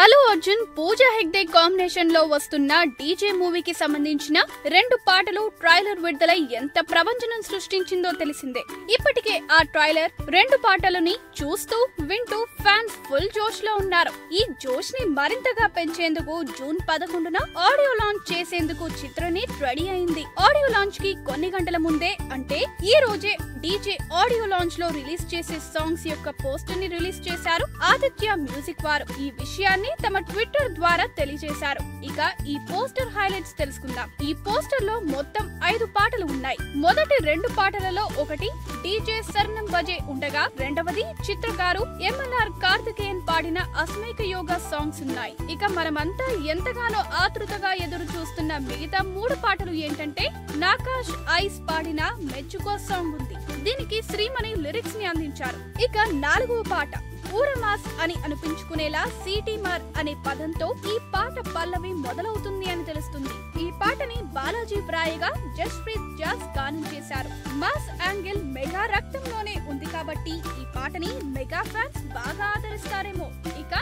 Allu Arjun Pooja Hegde combination లో వస్తున్న DJ మూవీకి సంబంధించిన 2 పాటలు ట్రైలర్ విడుదలై ఎంత ప్రపంచనం సృష్టించిందో తెలిసిందే. ఇప్పటికే ఆ ట్రైలర్ 2 పాటలని చూస్తూ వింటూ ఫ్యాన్స్ ఫుల్ జోష్ లో ఉన్నారు. ఈ జోష్ ని మరింతగా పెంచేందుకు జూన్ 11న ఆడియో లాంచ్ చేసేందుకు చిత్రయూనిట్ రెడీ అయింది. ఆడియో లాంచ్ కి కొన్ని గంటల ముందే అంటే ఈ రోజే డీజే ఆడియో లాంచ్ లో రిలీజ్ చేసే సాంగ్స్ యొక్క పోస్టర్ ని రిలీజ్ చేశారు ఆదిత్య మ్యూజిక్ వారు. ఈ విషయాన్ని తమ ట్విట్టర్ ద్వారా తెలియజేశారు. ఇక ఈ పోస్టర్ హైలైట్స్ తెలుసుకుందాం. ఈ పోస్టర్ లో మొత్తం 5 పాటలు ఉన్నాయి. మొదటి 2 పాటలలో ఒకటి డీజే సర్నం బజే ఉండగా రెండవది చిత్రకారు ఎంఎల్ఆర్ కార్తికేయన్ పాడిన అస్మేక యోగా సాంగ్స్ ఉన్నాయి. ఇక మనమంతా ఎంతగానో ఆతృతగా ఎదురు చూస్తున్న మిగతా 3 పాటలు ఏంటంటే నాకాష్ ఐస్ పాడిన మెచ్చుకో సాంగ్ ఉంది. దీనికి శ్రీమణి లిరిక్స్ ని అందించారు. ఇక 4వ పాట ఊరమాస్ అని అనిపించుకునేలా సిటీమార్ అనే పదంతో ఈ పాట పల్లవి మొదలవుతుంది అని తెలుస్తుంది. ఈ పాటని బాలాజీ ప్రాయగా జస్ప్రీత్ జాస్ గానం చేశారు. మాస్ యాంగిల్ మెగా రక్తంలోనే ఉంది కాబట్టి ఈ పాటని మెగా ఫ్యాన్స్ బాగా ఆదరిస్తారేమో. ఇక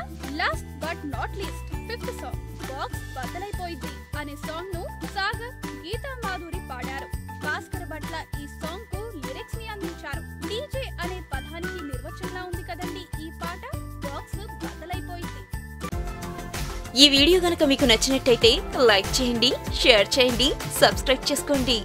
last but not least 5th song box బద్దలైపోయింది అనే సాంగ్ ను సాగర్ గీతా మాధురి పాడారు. భాస్కర్ భట్ల ఈ సాంగ్ కు లిరిక్స్ ని అందించారు. డీజే అనే పదానికి నిర్వచనంలా ఉంది కదండి ఈ పాట. బాక్స్ బద్దలైపోయింది. ఈ వీడియో గనుక మీకు నచ్చినట్టయితే లైక్ చేయండి, షేర్ చేయండి, సబ్స్క్రైబ్ చేసుకోండి.